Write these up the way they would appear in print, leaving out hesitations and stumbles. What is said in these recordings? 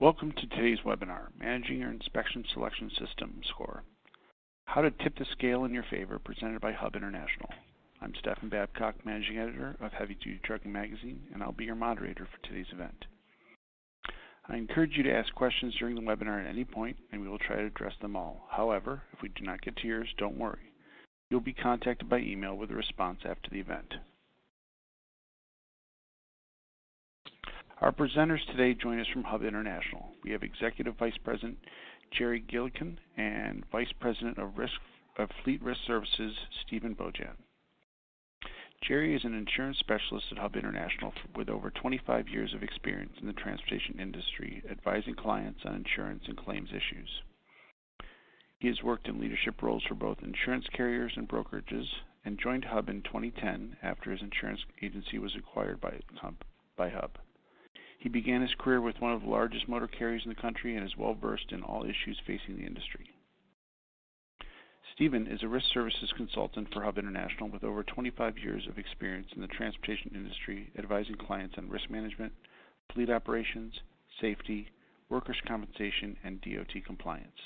Welcome to today's webinar, Managing Your Inspection Selection System Score. How to Tip the Scale in Your Favor, presented by HUB International. I'm Stephen Babcock, Managing Editor of Heavy Duty Trucking Magazine, and I'll be your moderator for today's event. I encourage you to ask questions during the webinar at any point, and we will try to address them all. However, if we do not get to yours, don't worry. You'll be contacted by email with a response after the event. Our presenters today join us from HUB International. We have Executive Vice President Jerry Gilikin and Vice President of Fleet Risk Services, Steve Bojan. Jerry is an insurance specialist at HUB International with over 25 years of experience in the transportation industry, advising clients on insurance and claims issues. He has worked in leadership roles for both insurance carriers and brokerages, and joined HUB in 2010 after his insurance agency was acquired by HUB. He began his career with one of the largest motor carriers in the country and is well versed in all issues facing the industry. Stephen is a risk services consultant for HUB International with over 25 years of experience in the transportation industry, advising clients on risk management, fleet operations, safety, workers' compensation, and DOT compliance.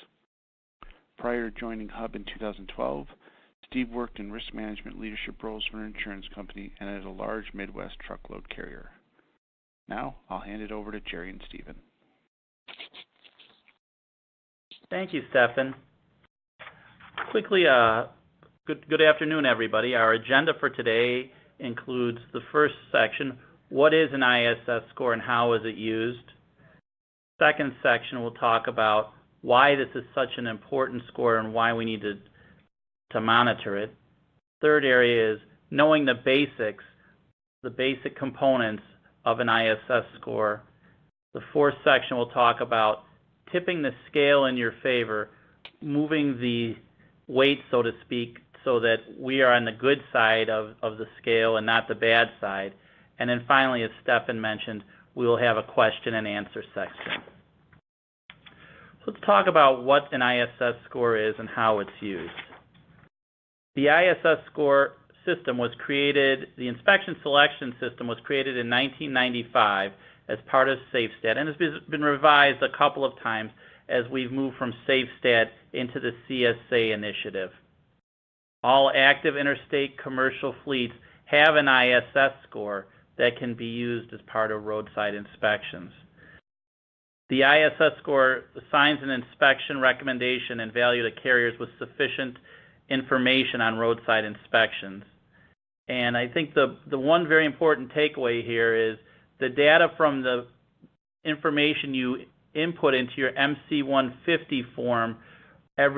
Prior to joining HUB in 2012, Steve worked in risk management leadership roles for an insurance company and at a large Midwest truckload carrier. Now, I'll hand it over to Jerry and Stephen. Thank you, Stephen. Quickly, good afternoon, everybody. Our agenda for today includes the first section, what is an ISS score and how is it used? Second section, we'll talk about why this is such an important score and why we need to monitor it. Third area is knowing the basics, the basic components of an ISS score. The fourth section will talk about tipping the scale in your favor, moving the weight, so to speak, so that we are on the good side of the scale and not the bad side. And then finally, as Stephen mentioned, we will have a question and answer section. So let's talk about what an ISS score is and how it's used. The ISS score system was created, the inspection selection system was created in 1995 as part of SafeStat, and has been revised a couple of times as we've moved from SafeStat into the CSA initiative. All active interstate commercial fleets have an ISS score that can be used as part of roadside inspections. The ISS score assigns an inspection recommendation and value to carriers with sufficient information on roadside inspections. And I think the one very important takeaway here is the data from the information you input into your MC-150 form at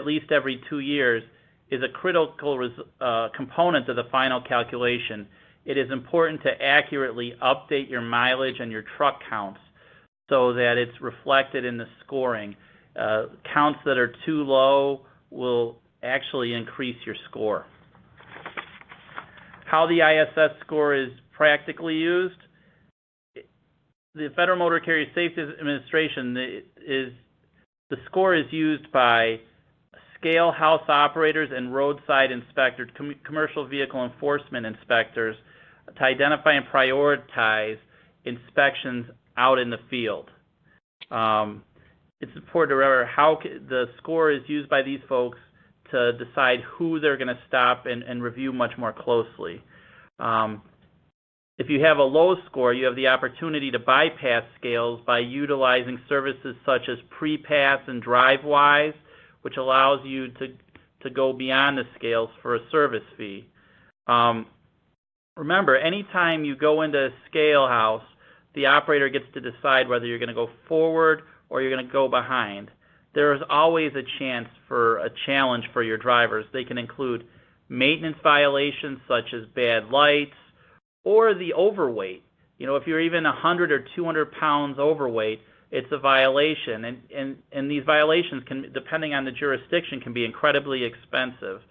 least every 2 years is a critical component of the final calculation. It is important to accurately update your mileage and your truck counts so that it's reflected in the scoring. Counts that are too low will actually increase your score. How the ISS score is practically used. The Federal Motor Carrier Safety Administration the score is used by scale house operators and roadside inspectors, commercial vehicle enforcement inspectors, to identify and prioritize inspections out in the field. It's important to remember how the score is used by these folks to decide who they're going to stop and review much more closely. If you have a low score, you have the opportunity to bypass scales by utilizing services such as pre-pass and DriveWise, which allows you to go beyond the scales for a service fee. Remember, anytime you go into a scale house, the operator gets to decide whether you're going to go forward or you're going to go behind. There is always a chance for a challenge for your drivers. They can include maintenance violations such as bad lights or the overweight. You know, if you're even 100 or 200 pounds overweight, it's a violation. And these violations can, depending on the jurisdiction, can be incredibly expensive.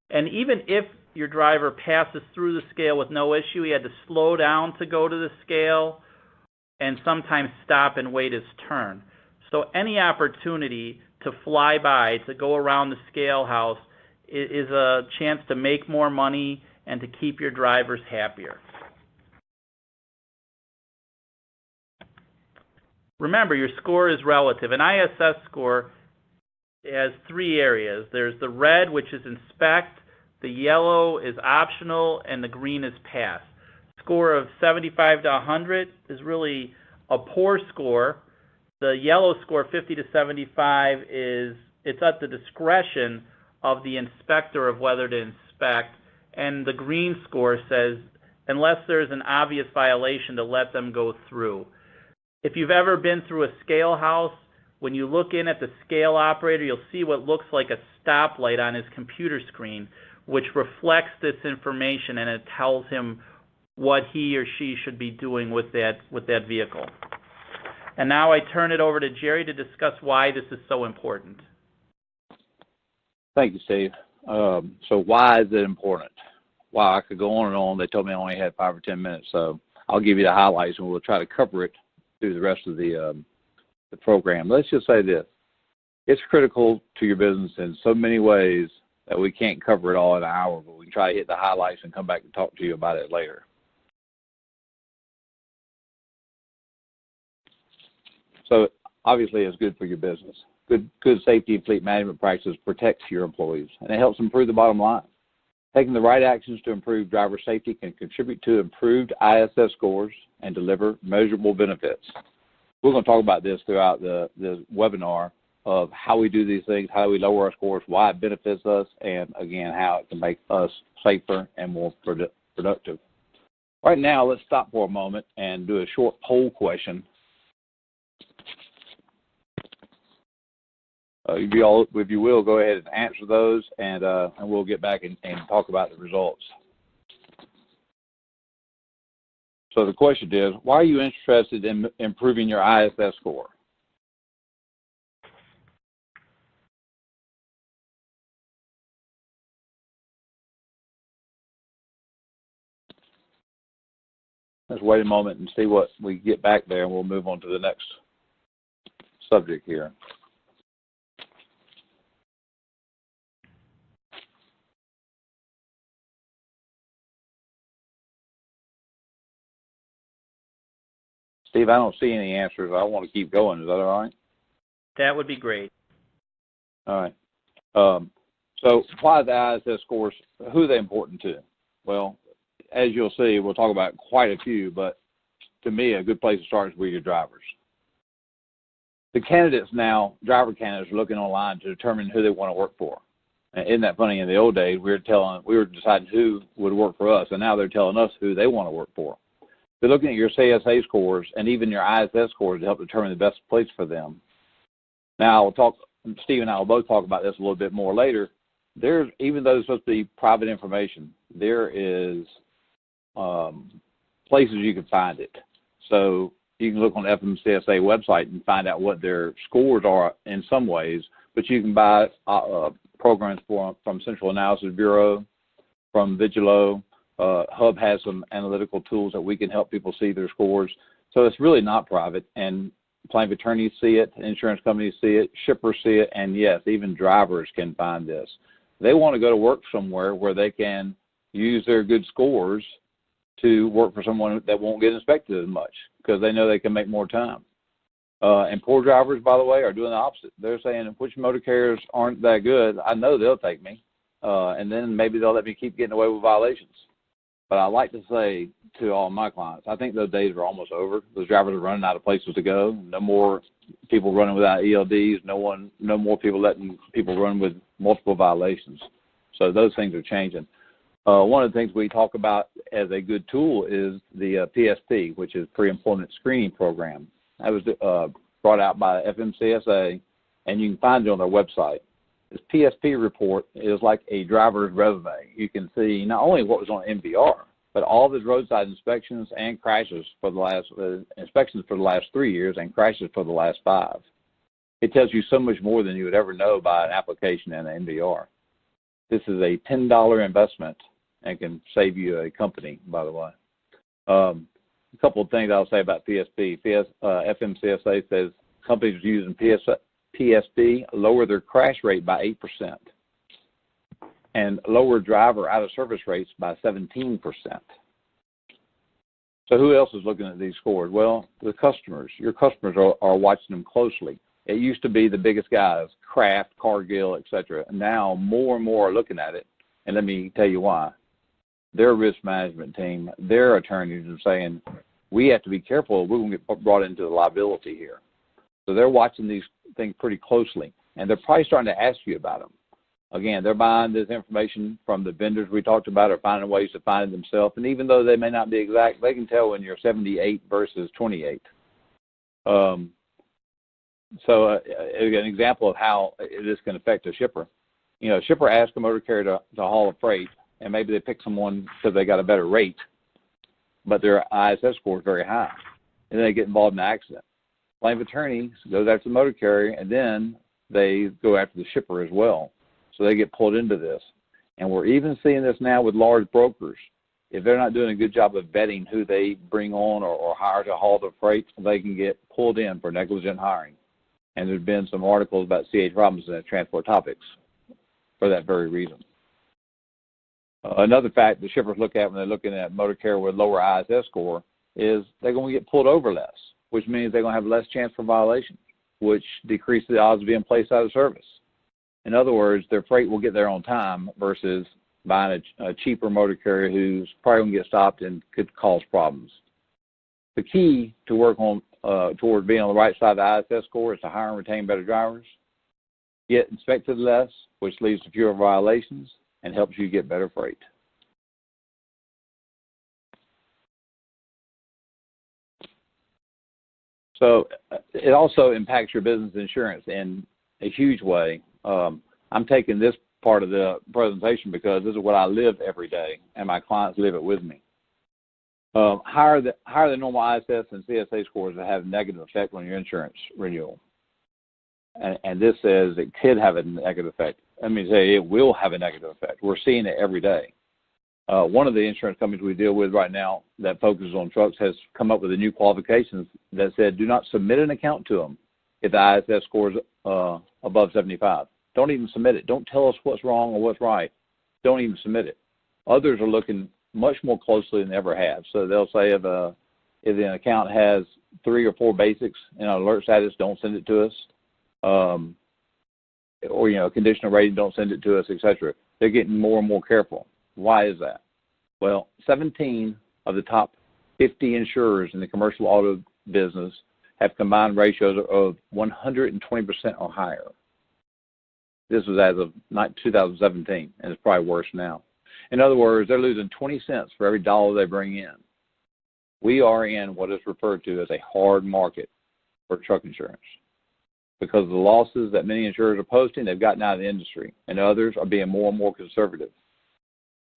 And even if your driver passes through the scale with no issue, he had to slow down to go to the scale and sometimes stop and wait his turn. So any opportunity to fly by, to go around the scale house, is a chance to make more money and to keep your drivers happier. Remember, your score is relative. An ISS score has 3 areas. There's the red, which is inspect, the yellow is optional, and the green is pass. Score of 75 to 100 is really a poor score. The yellow score, 50 to 75, it's at the discretion of the inspector of whether to inspect, and the green score says unless there's an obvious violation to let them go through. If you've ever been through a scale house, when you look in at the scale operator, you'll see what looks like a stoplight on his computer screen, which reflects this information, and it tells him what he or she should be doing with that vehicle. And now I turn it over to Jerry to discuss why this is so important. Thank you, Steve. So why is it important? Wow, I could go on and on. They told me I only had 5 or 10 minutes, so I'll give you the highlights, and we'll try to cover it through the rest of the program. Let's just say this. It's critical to your business in so many ways that we can't cover it all in an hour, but we can try to hit the highlights and come back and talk to you about it later. So obviously it's good for your business. Good safety and fleet management practices protects your employees, and it helps improve the bottom line. Taking the right actions to improve driver safety can contribute to improved ISS scores and deliver measurable benefits. We're going to talk about this throughout the webinar of how we do these things, how we lower our scores, why it benefits us, and again, how it can make us safer and more productive. Right now, let's stop for a moment and do a short poll question. If you will, go ahead and answer those, and we'll get back and talk about the results. So the question is, why are you interested in improving your ISS score? Let's wait a moment and see what we get back there, and we'll move on to the next subject here. Steve, I don't see any answers. I want to keep going. Is that all right? That would be great. All right. So why the ISS scores, who are they important to? Well, as you'll see, we'll talk about quite a few, but to me, a good place to start is with your drivers. The candidates now, driver candidates, are looking online to determine who they want to work for. And isn't that funny? In the old days, we were deciding who would work for us, and now they're telling us who they want to work for. They're looking at your CSA scores and even your ISS scores to help determine the best place for them. Now, Steve and I will both talk about this a little bit more later. Even though it's supposed to be private information, there is places you can find it. So you can look on the FMCSA website and find out what their scores are in some ways, but you can buy programs from Central Analysis Bureau, from Vigilo. HUB has some analytical tools that we can help people see their scores. So it's really not private, and plaintiff attorneys see it, insurance companies see it, shippers see it, and yes, even drivers can find this. They want to go to work somewhere where they can use their good scores to work for someone that won't get inspected as much because they know they can make more time. And poor drivers, by the way, are doing the opposite. They're saying, which motor carriers aren't that good? I know they'll take me, and then maybe they'll let me keep getting away with violations. But I like to say to all my clients, I think those days are almost over. Those drivers are running out of places to go. No more people running without ELDs. No more people letting people run with multiple violations. So those things are changing. One of the things we talk about as a good tool is the PSP, which is Pre-Employment Screening Program. That was brought out by FMCSA, and you can find it on their website. This PSP report is like a driver's resume. You can see not only what was on MVR, but all the roadside inspections and crashes for the last inspections for the last 3 years and crashes for the last 5. It tells you so much more than you would ever know by an application and an MVR. This is a $10 investment and can save you a company, by the way. A couple of things I'll say about PSP. FMCSA says companies using PSP lower their crash rate by 8% and lower driver out-of-service rates by 17%. So who else is looking at these scores? Well, the customers. Your customers are watching them closely. It used to be the biggest guys, Kraft, Cargill, etc. Now more and more are looking at it, and let me tell you why. Their risk management team, their attorneys are saying, we have to be careful. We're going to get brought into the liability here. So they're watching these things pretty closely, and they're probably starting to ask you about them. Again, they're buying this information from the vendors we talked about or finding ways to find it themselves. And even though they may not be exact, they can tell when you're 78 versus 28. An example of how this can affect a shipper. You know, a shipper asks a motor carrier to haul a freight, and maybe they pick someone because they got a better rate, but their ISS score is very high, and then they get involved in an accident. Plaintiff attorney goes after the motor carrier, and then they go after the shipper as well. So they get pulled into this. And we're even seeing this now with large brokers. If they're not doing a good job of vetting who they bring on or hire to haul the freight, they can get pulled in for negligent hiring. And there's been some articles about C.H. Robinson at Transport Topics for that very reason. Another fact the shippers look at when they're looking at motor carrier with lower ISS score is they're going to get pulled over less, which means they're going to have less chance for violations, which decreases the odds of being placed out of service. In other words, their freight will get there on time versus buying a cheaper motor carrier who's probably going to get stopped and could cause problems. The key to work on toward being on the right side of the ISS score is to hire and retain better drivers, get inspected less, which leads to fewer violations, and helps you get better freight. So it also impacts your business insurance in a huge way. I'm taking this part of the presentation because this is what I live every day, and my clients live it with me. Higher the normal ISS and CSA scores that have a negative effect on your insurance renewal. And this says it could have a negative effect. Let me say it will have a negative effect. We're seeing it every day. One of the insurance companies we deal with right now that focuses on trucks has come up with a new qualifications that said do not submit an account to them if the ISS score is above 75. Don't even submit it. Don't tell us what's wrong or what's right. Don't even submit it. Others are looking much more closely than they ever have. So they'll say if an account has 3 or 4 basics in an alert status, don't send it to us. Or, you know, conditional rating, don't send it to us, etc. They're getting more and more careful. Why is that? Well, 17 of the top 50 insurers in the commercial auto business have combined ratios of 120% or higher. This was as of 2017, and it's probably worse now. In other words, they're losing 20 cents for every dollar they bring in. We are in what is referred to as a hard market for truck insurance. Because of the losses that many insurers are posting, they've gotten out of the industry, and others are being more and more conservative.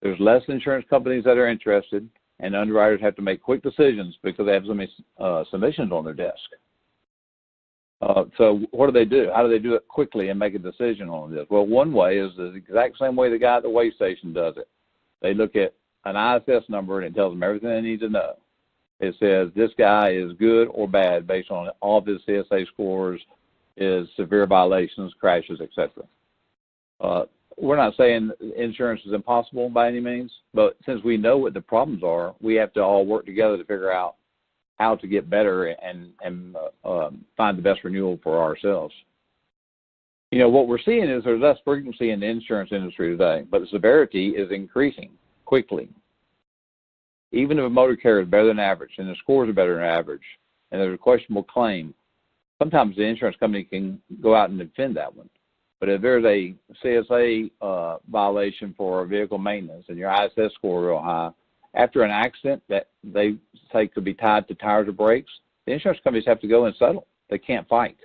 There's less insurance companies that are interested, and underwriters have to make quick decisions because they have so many submissions on their desk. So what do? How do they do it quickly and make a decision on this? Well, one way is the exact same way the guy at the weigh station does it. They look at an ISS number, and it tells them everything they need to know. It says this guy is good or bad based on all of his CSA scores, is severe violations, crashes, etc. We're not saying insurance is impossible by any means, but since we know what the problems are, we have to all work together to figure out how to get better and find the best renewal for ourselves. You know, what we're seeing is there's less frequency in the insurance industry today, but the severity is increasing quickly. Even if a motor carrier is better than average and the scores are better than average and there's a questionable claim, sometimes the insurance company can go out and defend that one. But if there's a CSA violation for vehicle maintenance and your ISS score is real high, after an accident that they say could be tied to tires or brakes, the insurance companies have to go and settle. They can't fight.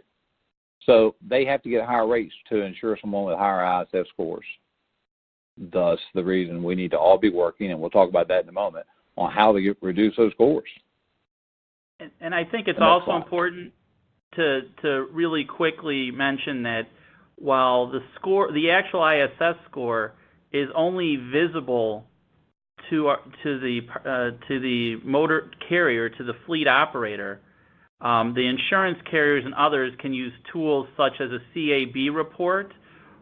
So they have to get higher rates to insure someone with higher ISS scores. Thus, the reason we need to all be working, and we'll talk about that in a moment, on how to reduce those scores. And I think it's also important to really quickly mention that while the actual ISS score is only visible to the motor carrier, to the fleet operator, the insurance carriers and others can use tools such as a CAB report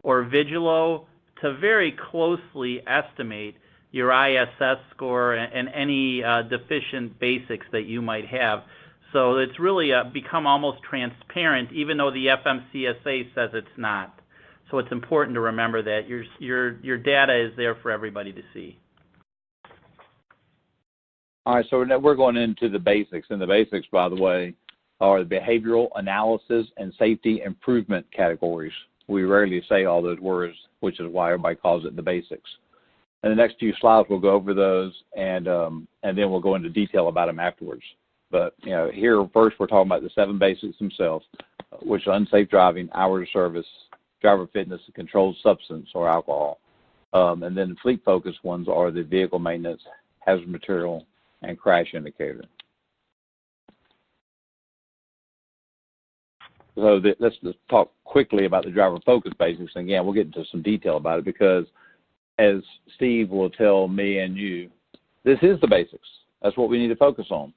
or Vigilo to very closely estimate your ISS score, and any deficient basics that you might have. So it's really become almost transparent, even though the FMCSA says it's not. So it's important to remember that your data is there for everybody to see. All right, so now we're going into the basics, and the basics, by the way, are the behavioral analysis and safety improvement categories. We rarely say all those words, which is why everybody calls it the basics. In the next few slides, we'll go over those, and then we'll go into detail about them afterwards. But here first, we're talking about the 7 basics themselves, which are unsafe driving, hours of service, driver fitness, and controlled substance or alcohol. And then the fleet-focused ones are the vehicle maintenance, hazard material, and crash indicator. So let's just talk quickly about the driver-focused basics. And again, we'll get into some detail about it because, as Steve will tell me and you, this is the basics. That's what we need to focus on.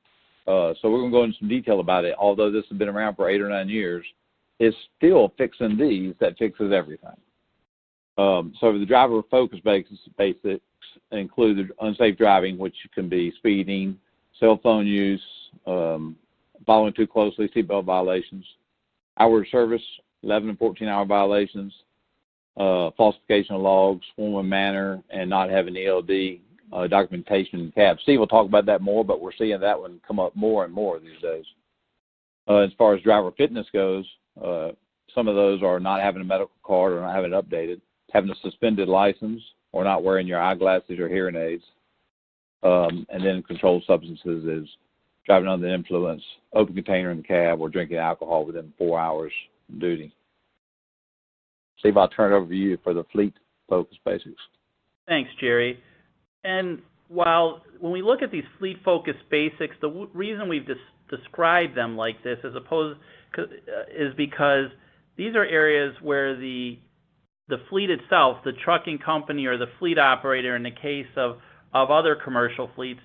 So we're going to go into some detail about it. Although this has been around for 8 or 9 years, it's still fixing these that fixes everything. So the driver-focused basics include unsafe driving, which can be speeding, cell phone use, following too closely, seatbelt violations, hour of service, 11 and 14-hour violations, falsification of logs, form and manner, and not having ELD documentation in cab. Steve will talk about that more, but we're seeing that one come up more and more these days. As far as driver fitness goes, some of those are not having a medical card or not having it updated, having a suspended license, or not wearing your eyeglasses or hearing aids. And then controlled substances is driving under the influence, open container in the cab, or drinking alcohol within 4 hours of duty. Steve, I'll turn it over to you for the fleet-focused basics. Thanks, Jerry. And when we look at these fleet-focused basics, the reason we've described them like this is because these are areas where the fleet itself, the trucking company or the fleet operator in the case of other commercial fleets,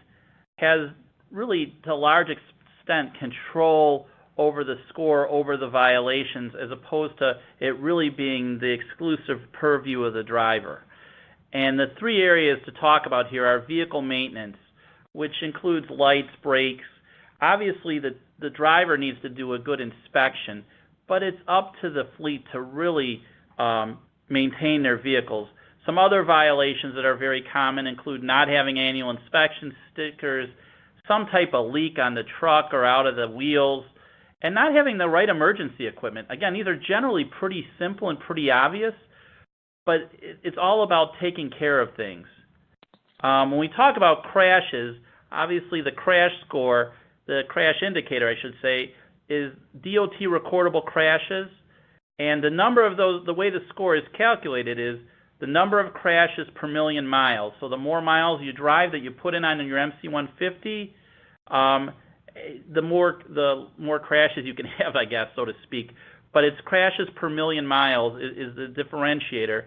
has really to a large extent control over the score, over the violations, as opposed to it really being the exclusive purview of the driver. And the 3 areas to talk about here are vehicle maintenance, which includes lights, brakes. Obviously, the driver needs to do a good inspection, but it's up to the fleet to really maintain their vehicles. Some other violations that are very common include not having annual inspection stickers, some type of leak on the truck or out of the wheels, and not having the right emergency equipment. Again, these are generally pretty simple and pretty obvious, but it's all about taking care of things. When we talk about crashes, obviously the crash score, the crash indicator, I should say, is DOT recordable crashes. And the number of those, the way the score is calculated is the number of crashes per million miles. So the more miles you drive that you put in on your MC150, the more crashes you can have, I guess, so to speak. But it's crashes per million miles is the differentiator.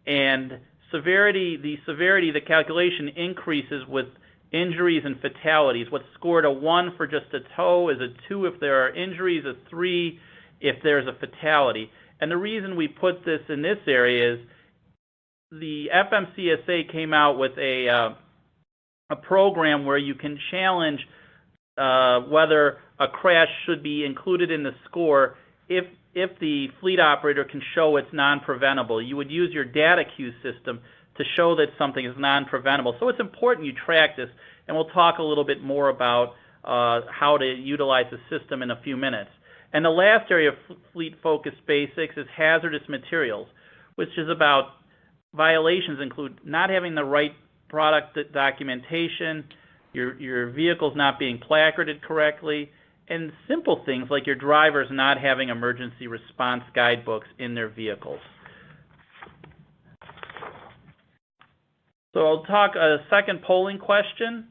And the calculation increases with injuries and fatalities. What's scored a 1 for just a tow is a 2 if there are injuries, a 3 if there's a fatality. And the reason we put this in this area is the FMCSA came out with a program where you can challenge whether a crash should be included in the score if the fleet operator can show it's non-preventable. You would use your data queue system to show that something is non-preventable. So it's important you track this, and we'll talk a little bit more about how to utilize the system in a few minutes. And the last area of fleet-focused basics is hazardous materials, which is about violations include not having the right product documentation, your vehicles not being placarded correctly, and simple things like your drivers not having emergency response guidebooks in their vehicles. So I'll talk a second polling question.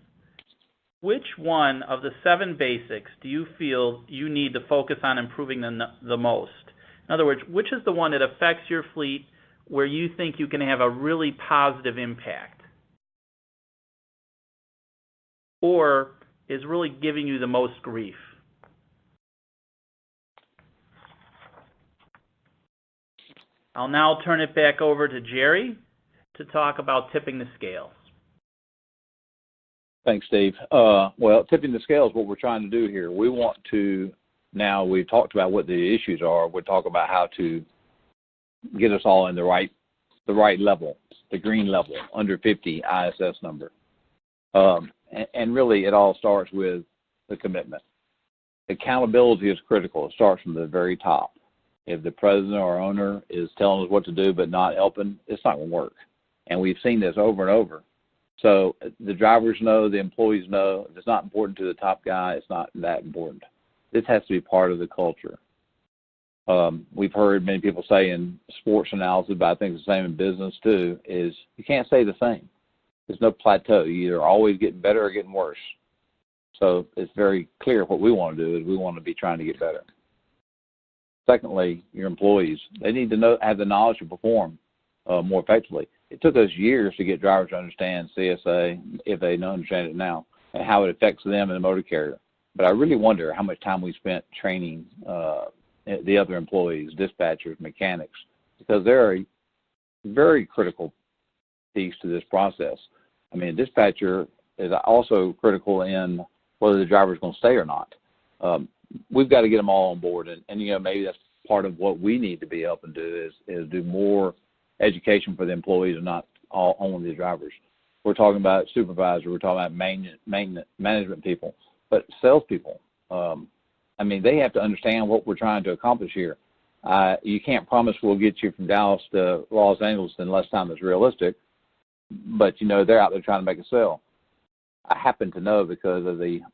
Which one of the 7 basics do you feel you need to focus on improving the most? In other words, which is the one that affects your fleet where you think you can have a really positive impact? Or is really giving you the most grief? I'll now turn it back over to Jerry to talk about tipping the scales. Thanks, Steve. Well, tipping the scales, what we're trying to do here, we want to, now we've talked about what the issues are, we're talking about how to get us all in the right level, the green level, under 50 ISS number. And really, it all starts with the commitment. Accountability is critical. It starts from the very top. If the president or owner is telling us what to do but not helping, it's not going to work. And we've seen this over and over. So the drivers know, the employees know, if it's not important to the top guy, it's not that important. This has to be part of the culture. We've heard many people say in sports analysis, but I think it's the same in business too, is you can't stay the same. There's no plateau. You're either always getting better or getting worse. So it's very clear what we want to do is we want to be trying to get better. Secondly, your employees, they need to have the knowledge to perform more effectively. It took us years to get drivers to understand CSA, if they don't understand it now, and how it affects them and the motor carrier. But I really wonder how much time we spent training the other employees, dispatchers, mechanics, because they're a very critical piece to this process. I mean, a dispatcher is also critical in whether the driver's going to stay or not. We've got to get them all on board, and you know, maybe that's part of what we need to be helping do is do more education for the employees and not only the drivers. We're talking about supervisors, we're talking about management people, but salespeople. I mean, they have to understand what we're trying to accomplish here. You can't promise we'll get you from Dallas to Los Angeles in less time that's realistic, but you know, they're out there trying to make a sale. I happen to know because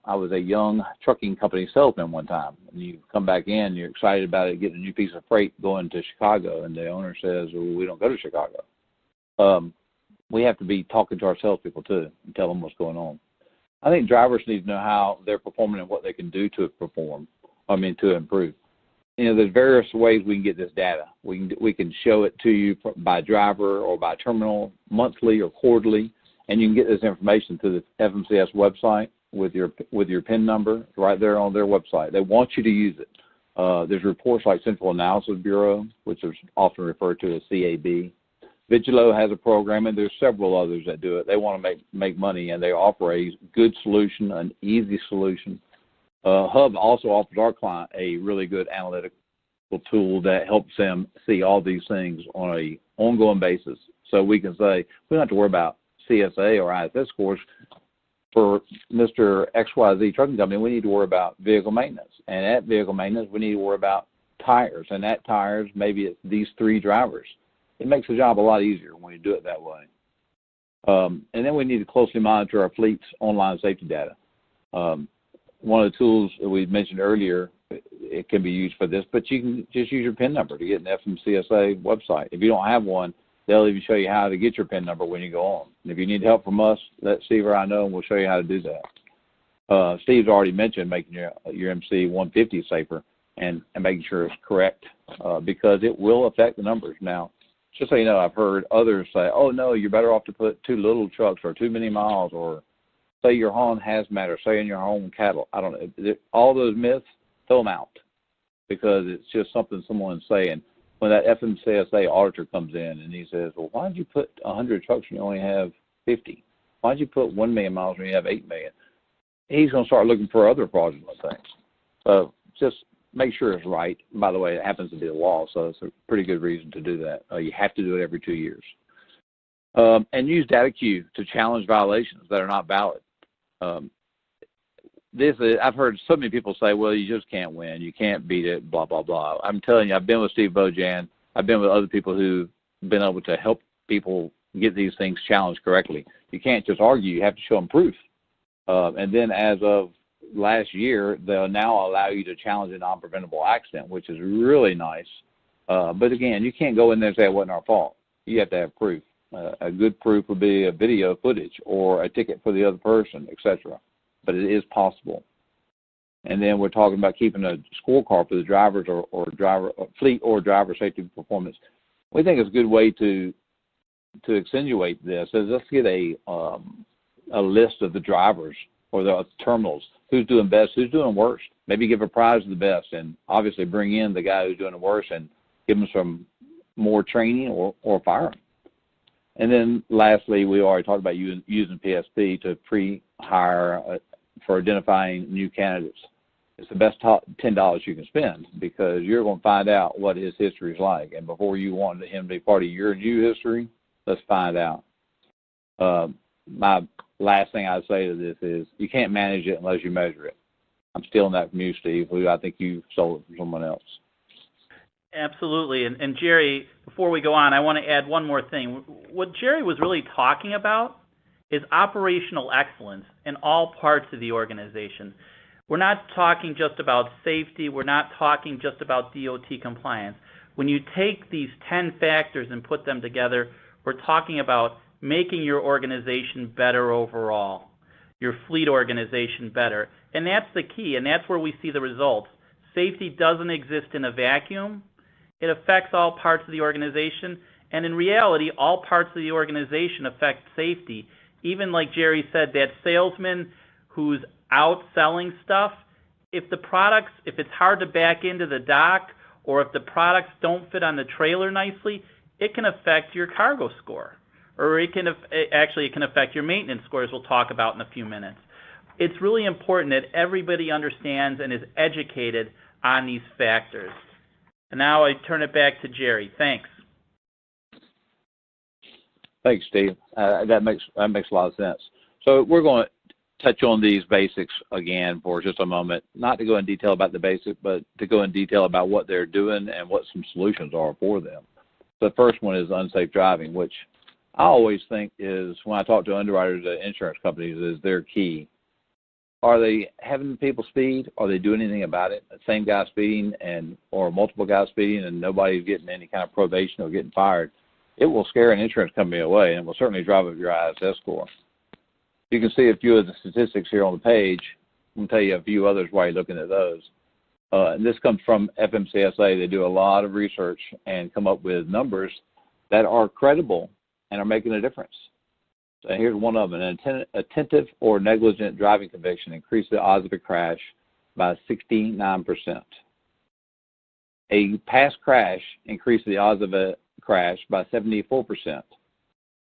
I was a young trucking company salesman one time. And you come back in, you're excited about it, getting a new piece of freight going to Chicago, and the owner says, well, we don't go to Chicago. We have to be talking to our salespeople too and tell them what's going on. I think drivers need to know how they're performing and what they can do to to improve. You know, there's various ways we can get this data. We can show it to you by driver or by terminal, monthly or quarterly. And you can get this information through the FMCS website with your PIN number right there on their website. They want you to use it. There's reports like Central Analysis Bureau, which is often referred to as CAB. Vigilo has a program, and there's several others that do it. They want to make money, and they offer a good solution, an easy solution. HUB also offers our client a really good analytical tool that helps them see all these things on an ongoing basis. So we can say, we don't have to worry about CSA or ISS scores. For Mr. XYZ Trucking Company, we need to worry about vehicle maintenance. And at vehicle maintenance, we need to worry about tires. And at tires, maybe it's these three drivers. It makes the job a lot easier when you do it that way. And then we need to closely monitor our fleet's online safety data. One of the tools that we mentioned earlier, it can be used for this, but you can just use your PIN number to get an FMCSA website. If you don't have one, they'll even show you how to get your PIN number when you go on. And if you need help from us, let Steve or I know, and we'll show you how to do that. Steve's already mentioned making your MC 150 safer and making sure it's correct because it will affect the numbers. Now, just so you know, I've heard others say, oh, no, you're better off to put too little trucks or too many miles or say you're hauling hazmat or say in your home cattle. I don't know. All those myths, throw them out because it's just something someone's saying. When that FMCSA auditor comes in and he says, well, why did you put 100 trucks when you only have 50? Why did you put 1 million miles when you have 8 million? He's going to start looking for other fraudulent things. So just make sure it's right. By the way, it happens to be the law, so it's a pretty good reason to do that. You have to do it every 2 years. And use DataQ to challenge violations that are not valid. I've heard so many people say, well, you just can't win. You can't beat it, blah, blah, blah. I'm telling you, I've been with Steve Bojan. I've been with other people who've been able to help people get these things challenged correctly. You can't just argue. You have to show them proof. And then as of last year, they'll now allow you to challenge a non-preventable accident, which is really nice. But, again, you can't go in there and say it wasn't our fault. You have to have proof. A good proof would be a video footage or a ticket for the other person, etc. But it is possible. And then we're talking about keeping a scorecard for the drivers or fleet or driver safety performance. We think it's a good way to accentuate this is let's get a list of the drivers or the terminals, who's doing best, who's doing worst. Maybe give a prize to the best and obviously bring in the guy who's doing the worst and give them some more training or fire them. And then lastly, we already talked about using PSP to hire for identifying new candidates. It's the best $10 you can spend, because you're going to find out what his history is like. And before you want him to be part of your new history, let's find out. My last thing I'd say to this is you can't manage it unless you measure it. I'm stealing that from you, Steve, who I think you stole it from someone else. Absolutely. And Jerry, before we go on, I want to add one more thing. What Jerry was really talking about is operational excellence in all parts of the organization. We're not talking just about safety. We're not talking just about DOT compliance. When you take these 10 factors and put them together, we're talking about making your organization better overall, your fleet organization better. And that's the key, and that's where we see the results. Safety doesn't exist in a vacuum. It affects all parts of the organization, and in reality, all parts of the organization affect safety. Even like Jerry said, that salesman who's out selling stuff, if it's hard to back into the dock, or if the products don't fit on the trailer nicely, it can affect your cargo score, or it can affect your maintenance score, as we'll talk about in a few minutes. It's really important that everybody understands and is educated on these factors. And now I turn it back to Jerry. Thanks. Thanks, Steve. That makes a lot of sense. So we're going to touch on these basics again for just a moment, not to go in detail about the basics, but to go in detail about what they're doing and what some solutions are for them. The first one is unsafe driving, which I always think is, when I talk to underwriters at insurance companies, is their key. Are they having people speed? Are they doing anything about it? The same guy speeding or multiple guys speeding and nobody's getting any kind of probation or getting fired, it will scare an insurance company away, and it will certainly drive up your ISS score. You can see a few of the statistics here on the page. I'm going to tell you a few others while you're looking at those. And this comes from FMCSA. They do a lot of research and come up with numbers that are credible and are making a difference. So here's one of them. An attentive or negligent driving conviction increased the odds of a crash by 69%. A past crash increased the odds of a crash by 74%. I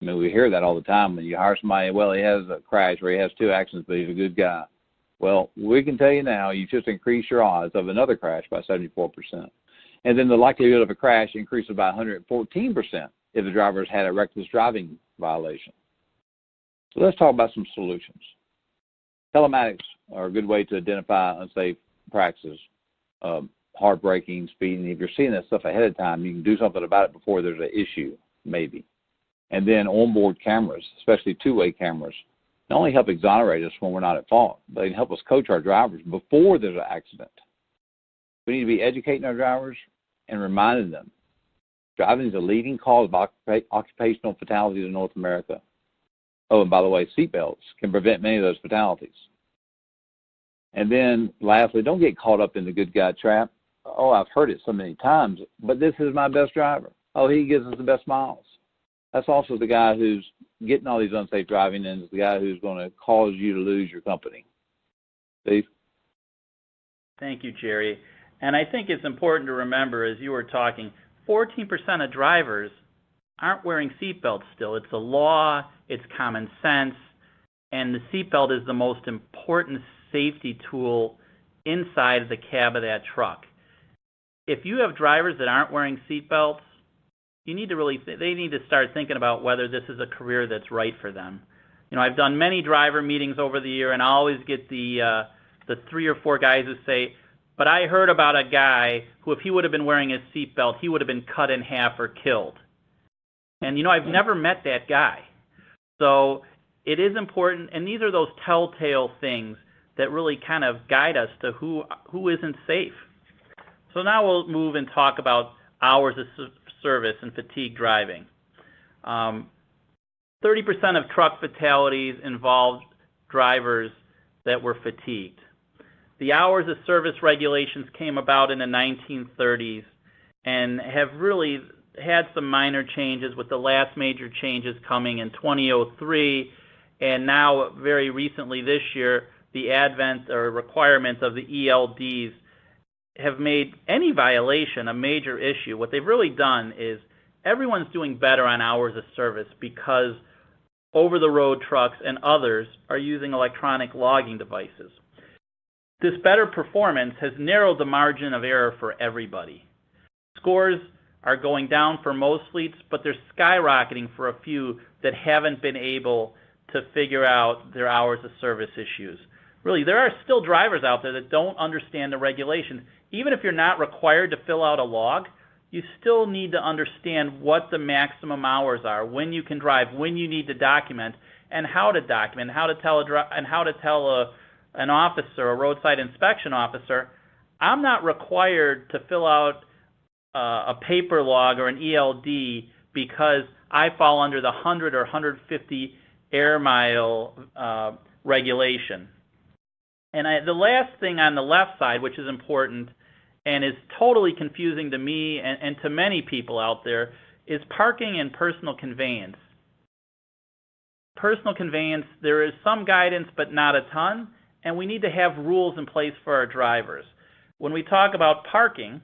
mean, we hear that all the time. When you hire somebody, well, he has a crash or he has 2 accidents, but he's a good guy. Well, we can tell you now, you just increase your odds of another crash by 74%. And then the likelihood of a crash increases by 114% if the driver's had a reckless driving violation. So let's talk about some solutions. Telematics are a good way to identify unsafe practices, hard braking, speeding. If you're seeing that stuff ahead of time, you can do something about it before there's an issue, maybe. And then onboard cameras, especially two-way cameras, not only help exonerate us when we're not at fault, but they can help us coach our drivers before there's an accident. We need to be educating our drivers and reminding them. Driving is a leading cause of occupational fatalities in North America. Oh, and by the way, seatbelts can prevent many of those fatalities. And then lastly, don't get caught up in the good guy trap. Oh, I've heard it so many times, but this is my best driver. Oh, he gives us the best miles. That's also the guy who's getting all these unsafe driving and is the guy who's going to cause you to lose your company. Steve? Thank you, Jerry. And I think it's important to remember, as you were talking, 14% of drivers aren't wearing seatbelts still. It's a law, it's common sense, and the seatbelt is the most important safety tool inside the cab of that truck. If you have drivers that aren't wearing seatbelts, you need to they need to start thinking about whether this is a career that's right for them. You know, I've done many driver meetings over the year, and I always get the 3 or 4 guys who say, but I heard about a guy who, if he would have been wearing his seatbelt, he would have been cut in half or killed. And, you know, I've never met that guy. So it is important, and these are those telltale things that really kind of guide us to who isn't safe. So now we'll move and talk about hours of service and fatigue driving. 30% of truck fatalities involved drivers that were fatigued. The hours of service regulations came about in the 1930s and have really had some minor changes, with the last major changes coming in 2003, and now very recently this year, the advent or requirements of the ELDs have made any violation a major issue. What they've really done is everyone's doing better on hours of service because over-the-road trucks, and others are using electronic logging devices. This better performance has narrowed the margin of error for everybody. Scores are going down for most fleets, but they're skyrocketing for a few that haven't been able to figure out their hours of service issues. Really, there are still drivers out there that don't understand the regulations. Even if you're not required to fill out a log, you still need to understand what the maximum hours are, when you can drive, when you need to document, and how to document, how to tell an officer, a roadside inspection officer, I'm not required to fill out a paper log or an ELD because I fall under the 100 or 150 air mile regulation. And the last thing on the left side, which is important and is totally confusing to me and to many people out there, is parking and personal conveyance. Personal conveyance, there is some guidance, but not a ton, and we need to have rules in place for our drivers. When we talk about parking,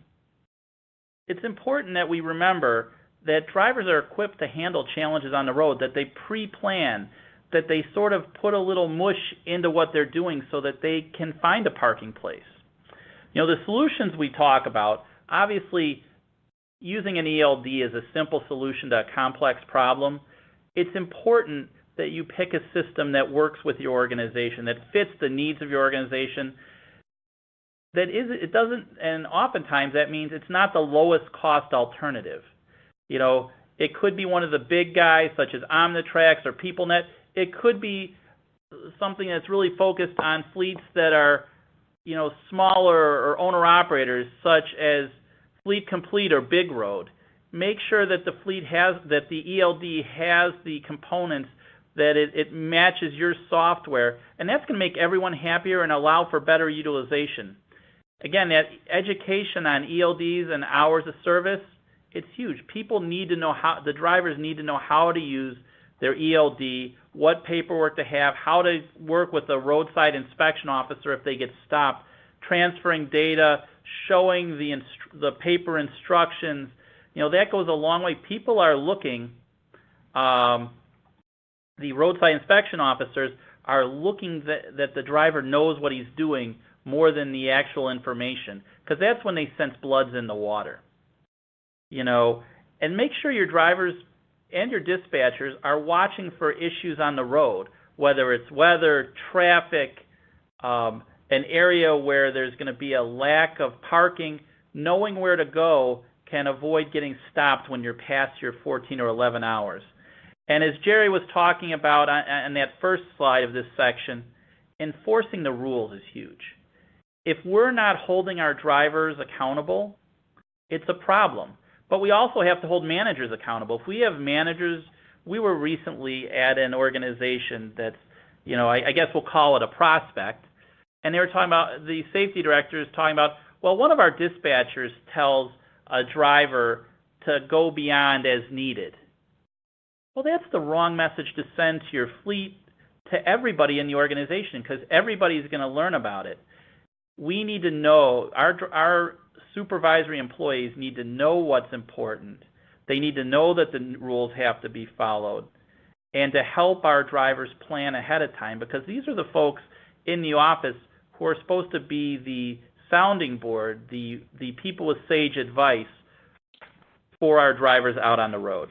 it's important that we remember that drivers are equipped to handle challenges on the road, that they pre-plan, that they sort of put a little mush into what they're doing so that they can find a parking place. You know, the solutions we talk about, obviously using an ELD is a simple solution to a complex problem. It's important that you pick a system that works with your organization, that fits the needs of your organization. And oftentimes that means it's not the lowest cost alternative. You know, it could be one of the big guys such as Omnitrax or PeopleNet. It could be something that's really focused on fleets that are, you know, smaller or owner-operators such as Fleet Complete or Big Road. Make sure that the ELD has the components, that it matches your software, and that's going to make everyone happier and allow for better utilization. Again, that education on ELDs and hours of service, it's huge. People need to know the drivers need to know how to use their ELD, what paperwork to have, how to work with a roadside inspection officer if they get stopped, transferring data, showing the paper instructions. You know, that goes a long way. People are looking, the roadside inspection officers are looking that the driver knows what he's doing more than the actual information, because that's when they sense blood's in the water. You know, and make sure your drivers and your dispatchers are watching for issues on the road, whether it's weather, traffic, an area where there's going to be a lack of parking. Knowing where to go can avoid getting stopped when you're past your 14 or 11 hours. And as Jerry was talking about on that first slide of this section, enforcing the rules is huge. If we're not holding our drivers accountable, it's a problem. But we also have to hold managers accountable. If we have managers, we were recently at an organization that's, you know, I guess we'll call it a prospect, and they were talking about, the safety director is talking about, well, one of our dispatchers tells a driver to go beyond as needed. Well, that's the wrong message to send to your fleet, to everybody in the organization, because everybody's going to learn about it. We need to know, our supervisory employees need to know what's important. They need to know that the rules have to be followed, and to help our drivers plan ahead of time, because these are the folks in the office who are supposed to be the sounding board, the people with sage advice for our drivers out on the road.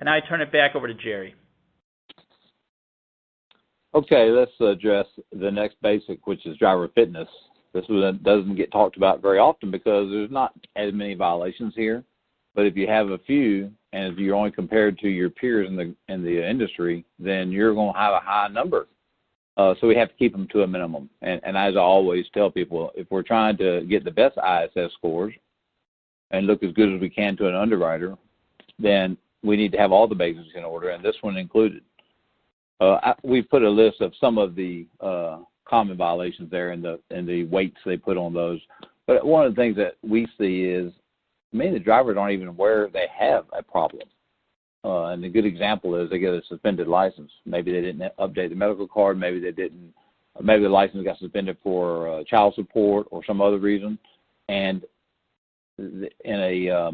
And I turn it back over to Jerry. Okay, let's address the next basic, which is driver fitness. This one doesn't get talked about very often because there's not as many violations here. But if you have a few, and if you're only compared to your peers in the industry, then you're going to have a high number. So we have to keep them to a minimum. And as I always tell people, if we're trying to get the best ISS scores and look as good as we can to an underwriter, then we need to have all the basics in order, and this one included. We've put a list of some of the common violations there and the weights they put on those. But one of the things that we see is many of the drivers aren't even aware they have a problem. And a good example is they get a suspended license. Maybe they didn't update the medical card. Maybe they didn't. Maybe the license got suspended for child support or some other reason. And in a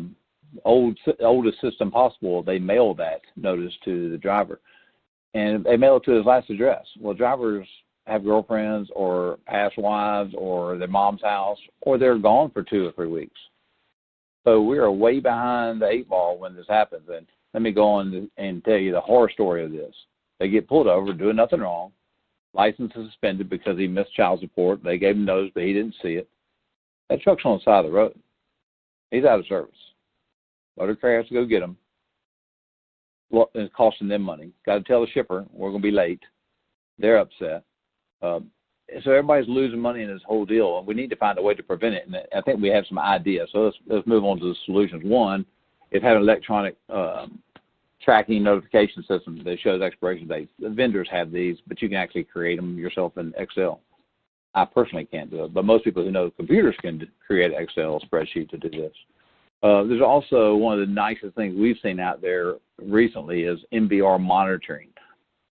oldest system possible, they mail that notice to the driver. and they mail it to his last address. Well, drivers have girlfriends or past wives or their mom's house, or they're gone for 2 or 3 weeks. So we are way behind the 8 ball when this happens. And let me go on and tell you the horror story of this. They get pulled over, doing nothing wrong. License is suspended because he missed child support. They gave him notice, but he didn't see it. That truck's on the side of the road. He's out of service. Motor carrier has to go get him. Well, it's costing them money. Got to tell the shipper, we're going to be late. They're upset. So everybody's losing money in this whole deal, and we need to find a way to prevent it. And I think we have some ideas. So let's move on to the solutions. One is having an electronic tracking notification system that shows expiration dates. The vendors have these, but you can actually create them yourself in Excel. I personally can't do it, but most people who know computers can create an Excel spreadsheet to do this. There's also one of the nicest things we've seen out there recently is MVR monitoring.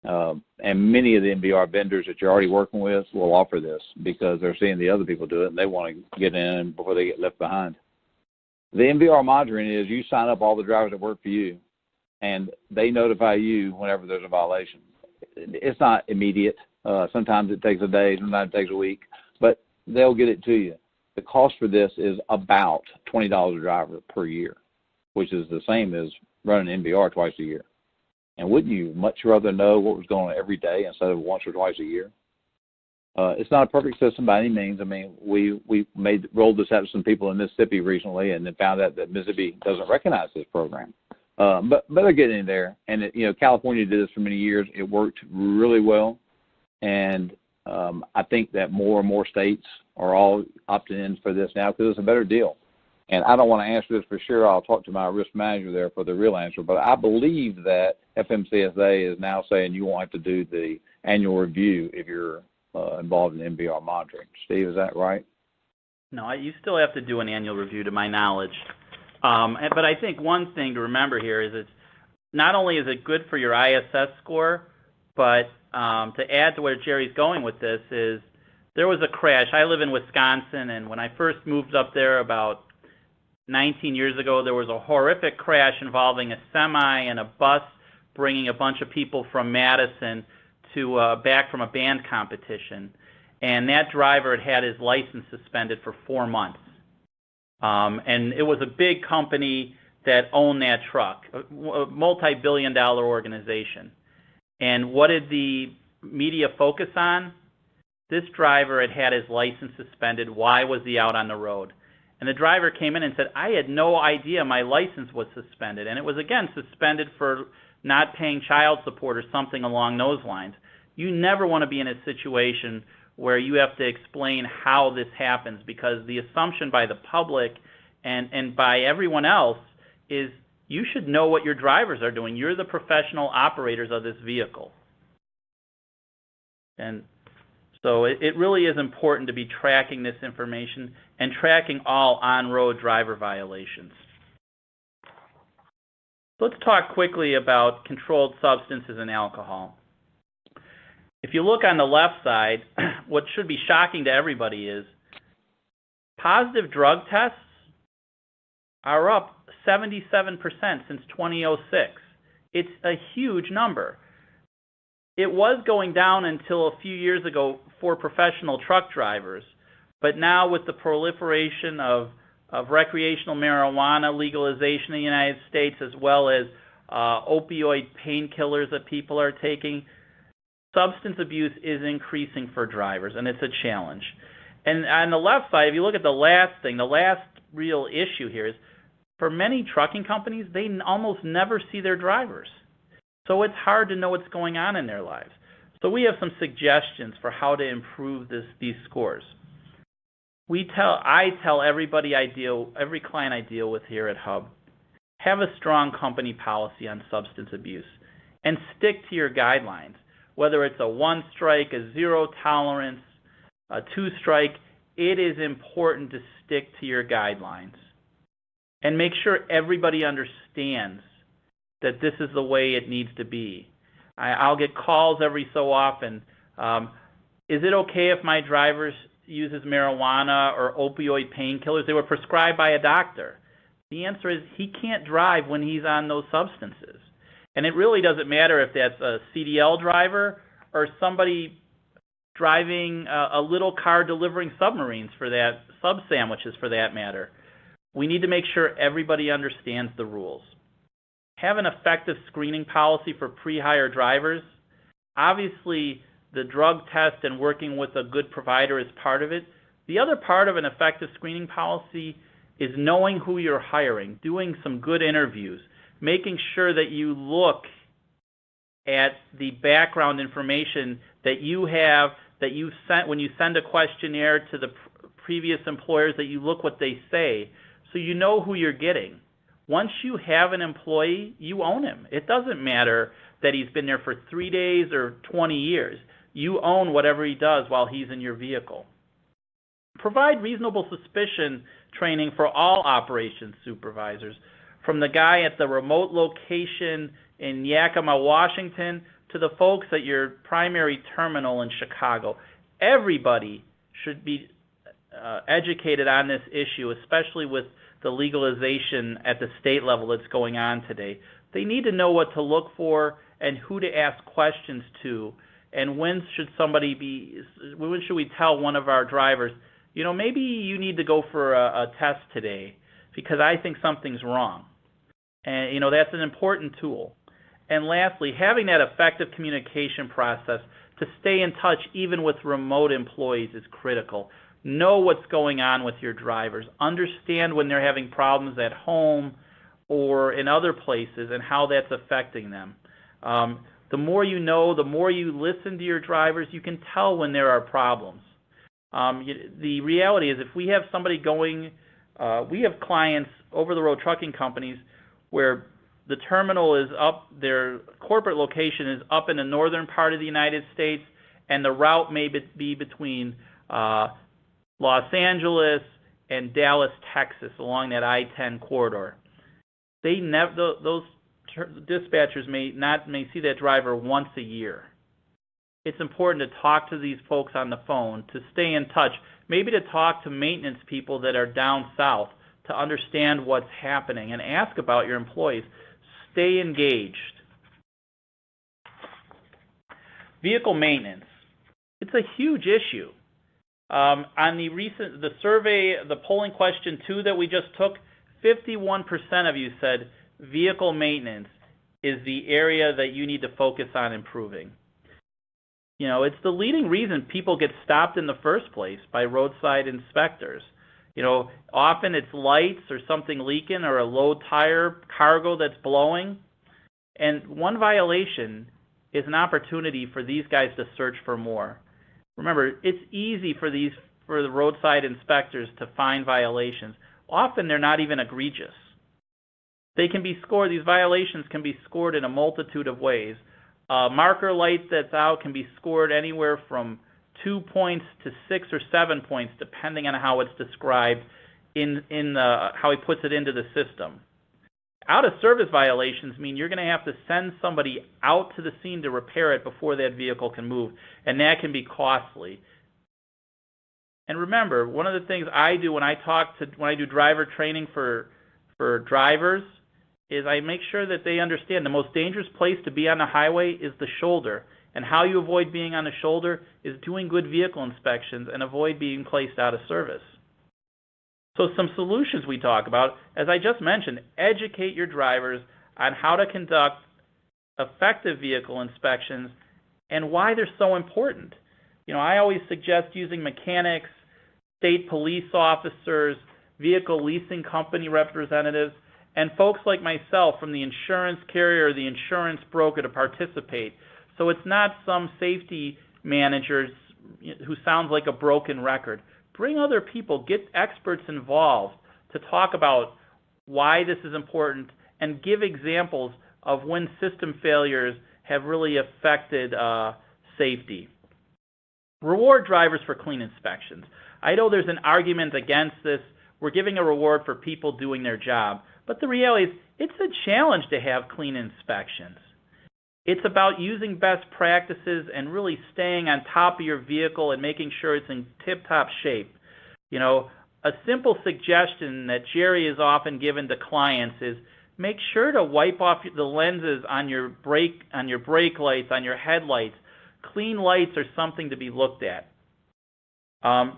And many of the MVR vendors that you're already working with will offer this because they're seeing the other people do it and they want to get in before they get left behind. The MVR monitoring is you sign up all the drivers that work for you and they notify you whenever there's a violation. It's not immediate. Sometimes it takes a day, sometimes it takes a week, but they'll get it to you. The cost for this is about $20 a driver per year, which is the same as running MVR twice a year. And wouldn't you much rather know what was going on every day instead of once or twice a year? It's not a perfect system by any means. I mean, we rolled this out to some people in Mississippi recently and then found out that Mississippi doesn't recognize this program. But they're getting there. And, California did this for many years. It worked really well. And I think that more and more states are all opting in for this now because it's a better deal. And I don't want to answer this for sure. I'll talk to my risk manager there for the real answer. But I believe that FMCSA is now saying you won't have to do the annual review if you're involved in MVR monitoring. Steve, is that right? No, you still have to do an annual review to my knowledge. But I think one thing to remember here is it's not only is it good for your ISS score, but to add to where Jerry's going with this is there was a crash. I live in Wisconsin, and when I first moved up there about 19 years ago, there was a horrific crash involving a semi and a bus bringing a bunch of people from Madison to back from a band competition. And that driver had his license suspended for 4 months. And it was a big company that owned that truck, a multi-billion-dollar organization. And what did the media focus on? This driver had his license suspended. Why was he out on the road? And the driver came in and said, I had no idea my license was suspended. And it was, again, suspended for not paying child support or something along those lines. You never want to be in a situation where you have to explain how this happens, because the assumption by the public and by everyone else is you should know what your drivers are doing. You're the professional operators of this vehicle. And so it really is important to be tracking this information and tracking all on-road driver violations. Let's talk quickly about controlled substances and alcohol. If you look on the left side, what should be shocking to everybody is positive drug tests are up 77% since 2006. It's a huge number. It was going down until a few years ago for professional truck drivers, but now with the proliferation of recreational marijuana legalization in the United States, as well as opioid painkillers that people are taking, substance abuse is increasing for drivers, and it's a challenge. And on the left side, if you look at the last thing, the last real issue here is for many trucking companies, they almost never see their drivers. So it's hard to know what's going on in their lives. So we have some suggestions for how to improve these scores. I tell everybody every client I deal with here at HUB, have a strong company policy on substance abuse and stick to your guidelines. Whether it's a 1 strike, a 0 tolerance, a 2 strike, it is important to stick to your guidelines and make sure everybody understands that this is the way it needs to be. I'll get calls every so often. Is it okay if my driver uses marijuana or opioid painkillers? They were prescribed by a doctor. The answer is he can't drive when he's on those substances. And it really doesn't matter if that's a CDL driver or somebody driving a little car delivering submarines for that, sub sandwiches for that matter. We need to make sure everybody understands the rules. Have an effective screening policy for pre-hire drivers. Obviously, the drug test and working with a good provider is part of it. The other part of an effective screening policy is knowing who you're hiring, doing some good interviews, making sure that you look at the background information that you have, that you sent when you send a questionnaire to the previous employers, that you look what they say, so you know who you're getting. Once you have an employee, you own him. It doesn't matter that he's been there for 3 days or 20 years. You own whatever he does while he's in your vehicle. Provide reasonable suspicion training for all operations supervisors, from the guy at the remote location in Yakima, Washington, to the folks at your primary terminal in Chicago. Everybody should be educated on this issue, especially with the legalization at the state level that's going on today. They need to know what to look for and who to ask questions to, and when should we tell one of our drivers, you know, maybe you need to go for a test today because I think something's wrong. And, you know, that's an important tool. And lastly, having that effective communication process to stay in touch even with remote employees is critical. Know what's going on with your drivers. Understand when they're having problems at home or in other places and how that's affecting them. The more you know, the more you listen to your drivers, you can tell when there are problems. The reality is if we have somebody going, we have clients, over-the-road trucking companies, where the terminal is up, their corporate location is up in the northern part of the United States, and the route may be between Los Angeles and Dallas, Texas, along that I-10 corridor. Those dispatchers may see that driver once a year. It's important to talk to these folks on the phone, to stay in touch, maybe to talk to maintenance people that are down south to understand what's happening and ask about your employees. Stay engaged. Vehicle maintenance. It's a huge issue. On the survey, the polling question 2 that we just took, 51% of you said vehicle maintenance is the area that you need to focus on improving. You know, it's the leading reason people get stopped in the first place by roadside inspectors. You know, often it's lights or something leaking or a low tire cargo that's blowing. And one violation is an opportunity for these guys to search for more. Remember, it's easy for the roadside inspectors to find violations. Often they're not even egregious. They can be scored, these violations can be scored in a multitude of ways. A marker light that's out can be scored anywhere from 2 points to 6 or 7 points, depending on how it's described in how he puts it into the system. Out of service violations mean you're going to have to send somebody out to the scene to repair it before that vehicle can move, and that can be costly. And remember, one of the things I do when I do driver training for drivers is I make sure that they understand the most dangerous place to be on the highway is the shoulder. And how you avoid being on the shoulder is doing good vehicle inspections and avoid being placed out of service. So some solutions we talk about, as I just mentioned, educate your drivers on how to conduct effective vehicle inspections and why they're so important. You know, I always suggest using mechanics, state police officers, vehicle leasing company representatives, and folks like myself from the insurance carrier or the insurance broker to participate. So it's not some safety manager who sounds like a broken record. Bring other people, get experts involved to talk about why this is important and give examples of when system failures have really affected safety. Reward drivers for clean inspections. I know there's an argument against this. We're giving a reward for people doing their job. But the reality is, it's a challenge to have clean inspections. It's about using best practices and really staying on top of your vehicle and making sure it's in tip-top shape. You know, a simple suggestion that Jerry is often given to clients is make sure to wipe off the lenses on your brake lights, on your headlights. Clean lights are something to be looked at.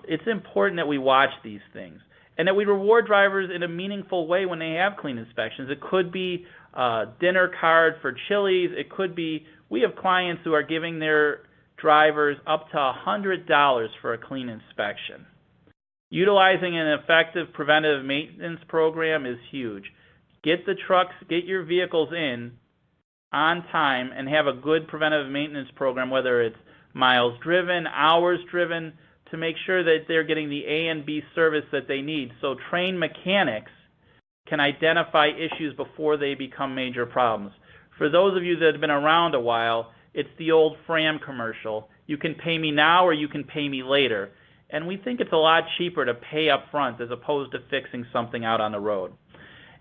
It's important that we watch these things and that we reward drivers in a meaningful way when they have clean inspections. It could be a dinner card for Chili's. It could be, we have clients who are giving their drivers up to $100 for a clean inspection. Utilizing an effective preventive maintenance program is huge. Get the trucks, get your vehicles in on time and have a good preventive maintenance program, whether it's miles driven, hours driven, to make sure that they're getting the A and B service that they need. So trained mechanics can identify issues before they become major problems. For those of you that have been around a while, it's the old Fram commercial. You can pay me now or you can pay me later. And we think it's a lot cheaper to pay up front as opposed to fixing something out on the road.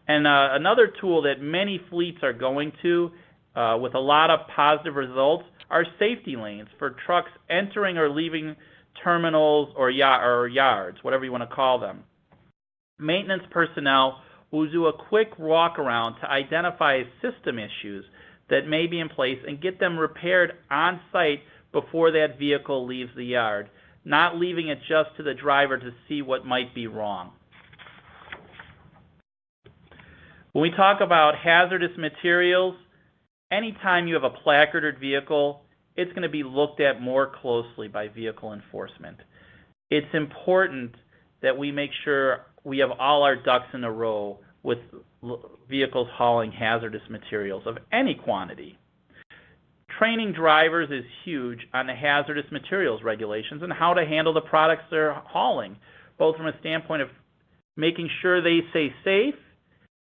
And another tool that many fleets are going to with a lot of positive results are safety lanes for trucks entering or leaving terminals or yards, whatever you want to call them. Maintenance personnel will do a quick walk around to identify system issues that may be in place and get them repaired on site before that vehicle leaves the yard, not leaving it just to the driver to see what might be wrong. When we talk about hazardous materials, anytime you have a placarded vehicle, it's going to be looked at more closely by vehicle enforcement. It's important that we make sure we have all our ducks in a row with vehicles hauling hazardous materials of any quantity. Training drivers is huge on the hazardous materials regulations and how to handle the products they're hauling, both from a standpoint of making sure they stay safe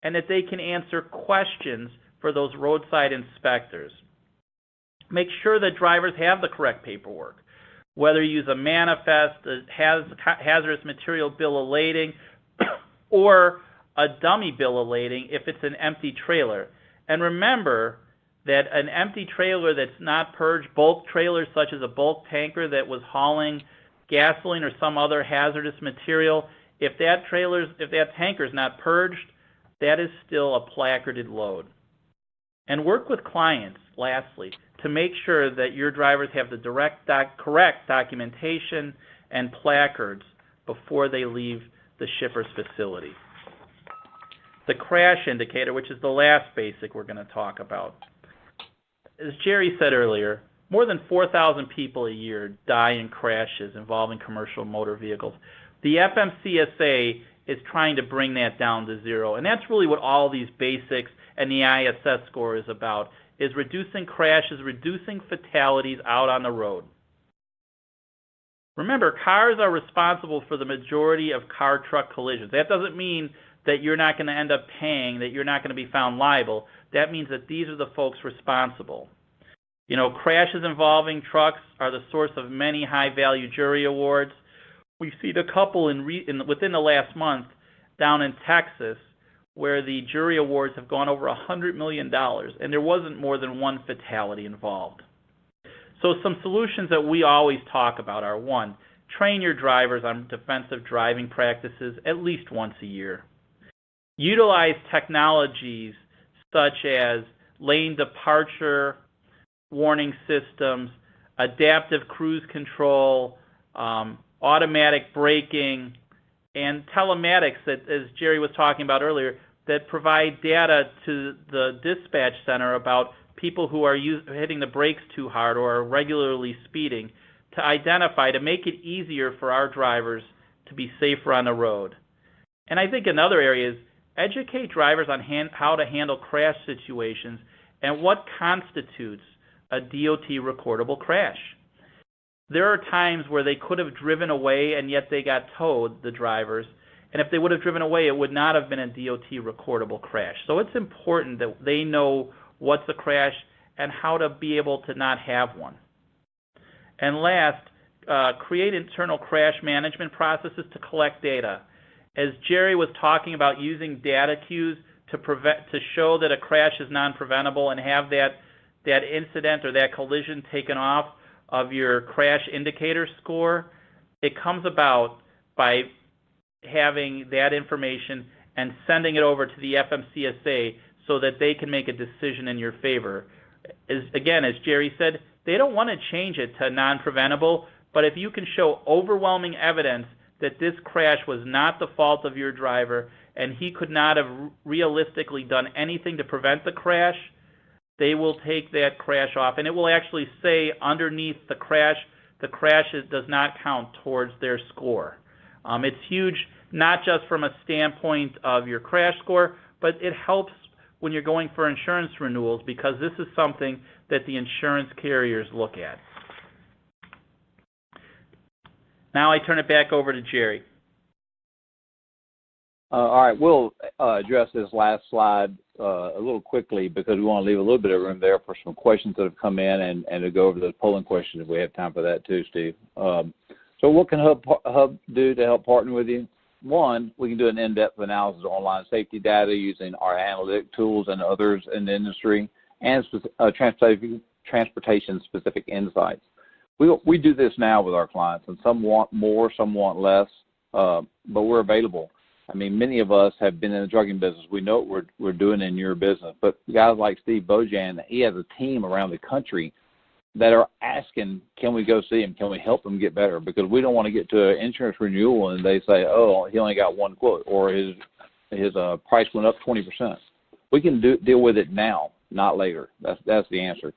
and that they can answer questions for those roadside inspectors. Make sure that drivers have the correct paperwork, whether you use a manifest, a hazardous material bill of lading, or a dummy bill of lading if it's an empty trailer. And remember that an empty trailer that's not purged, bulk trailers such as a bulk tanker that was hauling gasoline or some other hazardous material, if that tanker is not purged, that is still a placarded load. And work with clients, lastly, to make sure that your drivers have the correct documentation and placards before they leave the shipper's facility. The crash indicator, which is the last basic we're going to talk about. As Jerry said earlier, more than 4,000 people a year die in crashes involving commercial motor vehicles. The FMCSA is trying to bring that down to zero, and that's really what all these basics and the ISS score is about, is reducing crashes, reducing fatalities out on the road. Remember, cars are responsible for the majority of car-truck collisions. That doesn't mean that you're not going to end up paying, that you're not going to be found liable. That means that these are the folks responsible. You know, crashes involving trucks are the source of many high-value jury awards. We've seen a couple within the last month down in Texas where the jury awards have gone over $100 million, and there wasn't more than one fatality involved. So some solutions that we always talk about are, one, train your drivers on defensive driving practices at least once a year. Utilize technologies such as lane departure warning systems, adaptive cruise control, automatic braking, and telematics that, as Jerry was talking about earlier, that provide data to the dispatch center about people who are hitting the brakes too hard or are regularly speeding, to identify, to make it easier for our drivers to be safer on the road. And I think another area is educate drivers on how to handle crash situations and what constitutes a DOT recordable crash. There are times where they could have driven away and yet they got towed, the drivers, and if they would have driven away, it would not have been a DOT recordable crash. So it's important that they know what's a crash and how to be able to not have one. And last, create internal crash management processes to collect data. As Jerry was talking about using data cues to show that a crash is non-preventable and have that incident or that collision taken off of your crash indicator score, it comes about by having that information and sending it over to the FMCSA so that they can make a decision in your favor. Again, as Jerry said, they don't want to change it to non-preventable, but if you can show overwhelming evidence that this crash was not the fault of your driver and he could not have realistically done anything to prevent the crash, they will take that crash off. And it will actually say underneath the crash does not count towards their score. It's huge, not just from a standpoint of your crash score, but it helps when you're going for insurance renewals, because this is something that the insurance carriers look at. Now I turn it back over to Jerry. All right, we'll address this last slide a little quickly because we want to leave a little bit of room there for some questions that have come in and to go over those polling questions if we have time for that too, Steve. So what can HUB do to help partner with you? One, we can do an in-depth analysis of online safety data using our analytic tools and others in the industry and transportation-specific insights. We do this now with our clients, and some want more, some want less, but we're available. I mean, many of us have been in the trucking business. We know what we're doing in your business, but guys like Steve Bojan, he has a team around the country that are asking, can we go see him? Can we help him get better? Because we don't want to get to an insurance renewal and they say, oh, he only got one quote, or his price went up 20%. We can deal with it now, not later. That's the answer.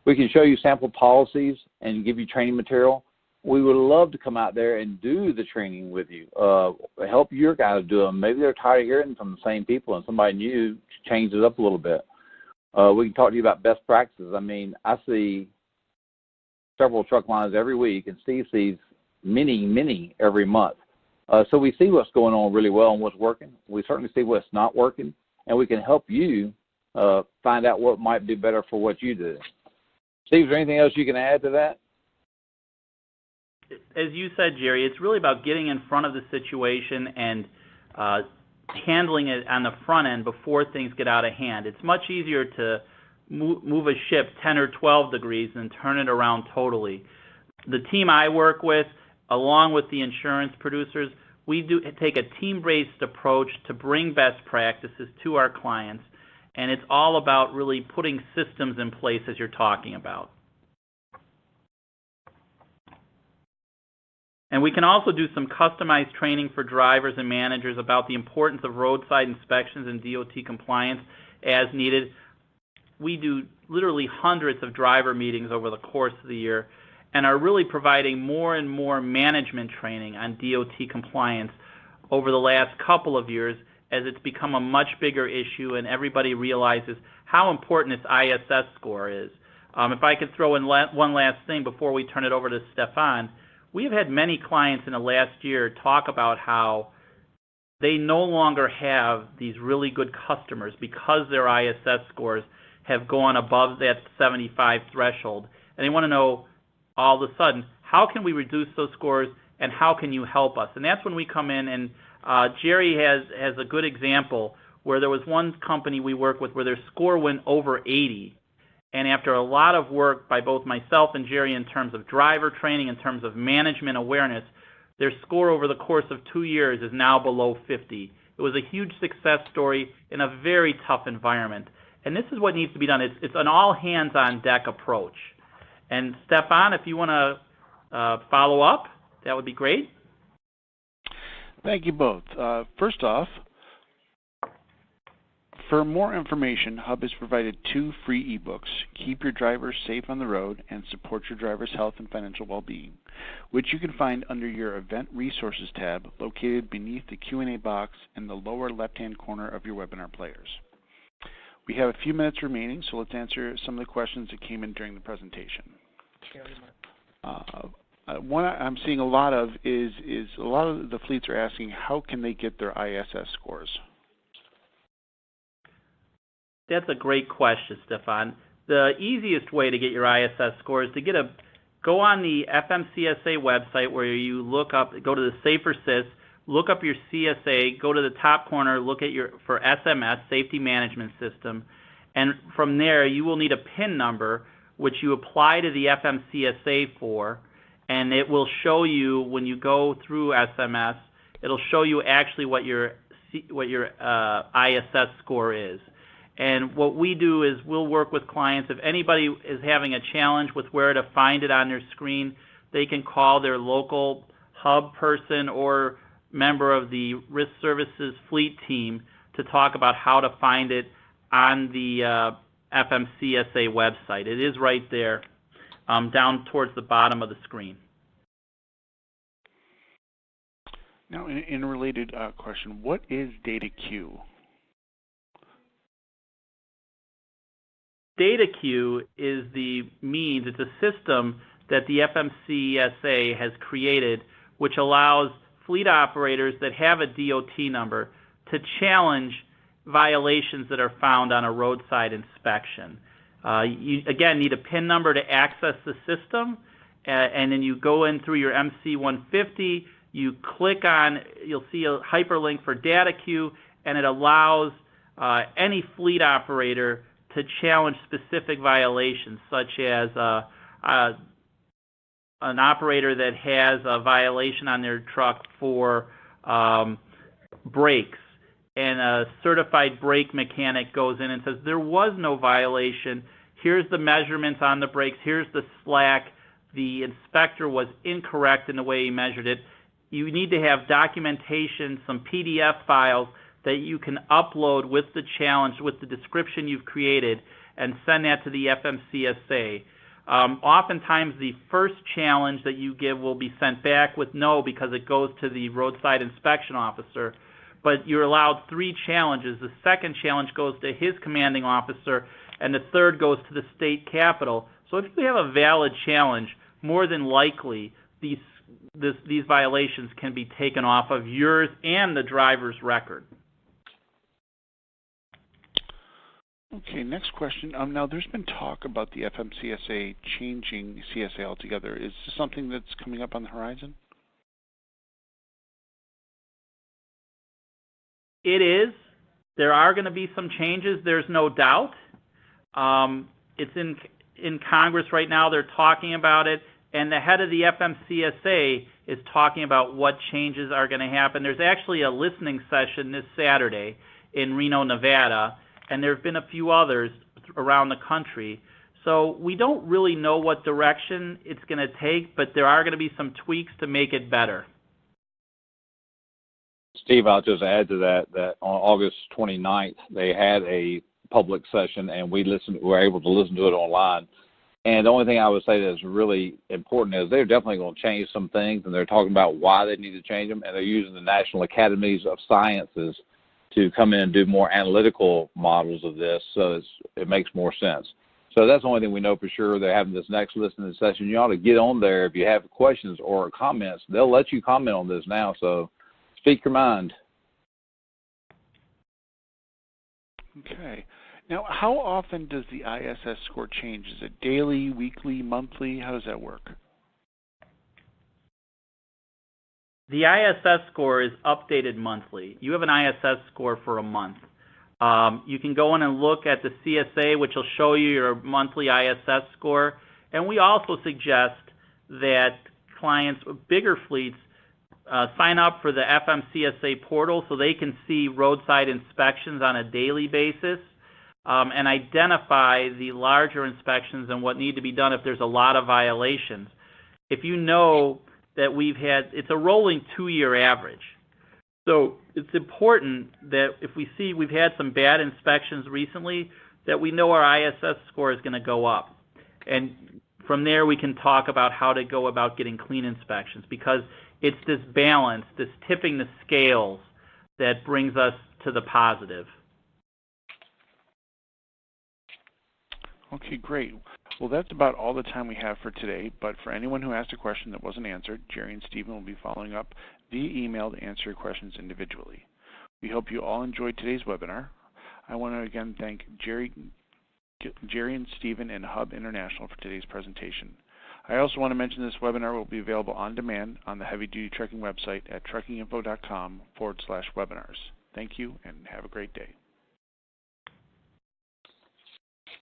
We can show you sample policies and give you training material. We would love to come out there and do the training with you, help your guys do them. Maybe they're tired of hearing from the same people and somebody new changes it up a little bit. We can talk to you about best practices. I mean, I see several truck lines every week, and Steve sees many every month. So we see what's going on really well and what's working. We certainly see what's not working, and we can help you find out what might be better for what you do. Steve, is there anything else you can add to that? As you said, Jerry, it's really about getting in front of the situation and handling it on the front end before things get out of hand. It's much easier to move a ship 10 or 12 degrees and turn it around totally. The team I work with, along with the insurance producers, we do take a team-based approach to bring best practices to our clients, and it's all about really putting systems in place as you're talking about. And we can also do some customized training for drivers and managers about the importance of roadside inspections and DOT compliance as needed. We do literally hundreds of driver meetings over the course of the year and are really providing more and more management training on DOT compliance over the last couple of years as it's become a much bigger issue and everybody realizes how important this ISS score is. If I could throw in one last thing before we turn it over to Stefan, we've had many clients in the last year talk about how they no longer have these really good customers because their ISS scores have gone above that 75 threshold. And they want to know all of a sudden, how can we reduce those scores and how can you help us? And that's when we come in, and Jerry has a good example where there was one company we work with where their score went over 80. And after a lot of work by both myself and Jerry in terms of driver training, in terms of management awareness, their score over the course of 2 years is now below 50. It was a huge success story in a very tough environment. And this is what needs to be done. It's an all-hands-on-deck approach. And Stefan, if you want to follow up, that would be great. Thank you both. First off, for more information, HUB has provided 2 free ebooks, Keep Your Drivers Safe on the Road and Support Your Driver's Health and Financial Well-Being, which you can find under your Event Resources tab located beneath the Q&A box in the lower left-hand corner of your webinar players. We have a few minutes remaining, so let's answer some of the questions that came in during the presentation. One I'm seeing a lot of is a lot of the fleets are asking how can they get their ISS scores? That's a great question, Stefan. The easiest way to get your ISS score is to go on the FMCSA website where you go to the Safer Sys, look up your CSA, go to the top corner, look at for SMS, Safety Management System, and from there you will need a PIN number which you apply to the FMCSA for, and it will show you when you go through SMS, it'll show you actually what your ISS score is. And what we do is we'll work with clients. If anybody is having a challenge with where to find it on their screen, they can call their local hub person or member of the Risk Services Fleet team to talk about how to find it on the FMCSA website. It is right there, down towards the bottom of the screen. Now, in a related question, what is data queue? Data queue is it's a system that the FMCSA has created which allows fleet operators that have a DOT number to challenge violations that are found on a roadside inspection. You, again, need a PIN number to access the system, and then you go in through your MC150, you click on, you'll see a hyperlink for data queue, and it allows any fleet operator to challenge specific violations, such as an operator that has a violation on their truck for brakes, and a certified brake mechanic goes in and says, there was no violation, here's the measurements on the brakes, here's the slack, the inspector was incorrect in the way he measured it. You need to have documentation, some PDF files that you can upload with the challenge, with the description you've created, and send that to the FMCSA. Oftentimes the first challenge that you give will be sent back with no because it goes to the roadside inspection officer, but you're allowed 3 challenges. The second challenge goes to his commanding officer, and the third goes to the state capitol. So if you have a valid challenge, more than likely these violations can be taken off of yours and the driver's record. Okay, next question. Now, there's been talk about the FMCSA changing CSA altogether. Is this something that's coming up on the horizon? It is. There are going to be some changes, there's no doubt. It's in Congress right now. They're talking about it, and the head of the FMCSA is talking about what changes are going to happen. There's actually a listening session this Saturday in Reno, Nevada, and there have been a few others around the country. So we don't really know what direction it's going to take, but there are going to be some tweaks to make it better. Steve, I'll just add to that on August 29th, they had a public session, and we were able to listen to it online. And the only thing I would say that's really important is they're definitely going to change some things, and they're talking about why they need to change them, and they're using the National Academies of Sciences to come in and do more analytical models of this, so it makes more sense. So that's the only thing we know for sure. They're having this next listening session. You ought to get on there if you have questions or comments. They'll let you comment on this now, so speak your mind. Okay. Now, how often does the ISS score change? Is it daily, weekly, monthly? How does that work? The ISS score is updated monthly. You have an ISS score for a month. You can go in and look at the CSA, which will show you your monthly ISS score. And we also suggest that clients with bigger fleets sign up for the FMCSA portal so they can see roadside inspections on a daily basis and identify the larger inspections and what need to be done if there's a lot of violations. If you know that it's a rolling 2-year average. So it's important that if we see we've had some bad inspections recently, that we know our ISS score is going to go up. And from there we can talk about how to go about getting clean inspections, because it's this balance, this tipping the scales that brings us to the positive. Okay, great. Well, that's about all the time we have for today, but for anyone who asked a question that wasn't answered, Jerry and Stephen will be following up via email to answer your questions individually. We hope you all enjoyed today's webinar. I want to again thank Jerry and Stephen and Hub International for today's presentation. I also want to mention this webinar will be available on demand on the Heavy Duty Trucking website at truckinginfo.com/webinars. Thank you and have a great day.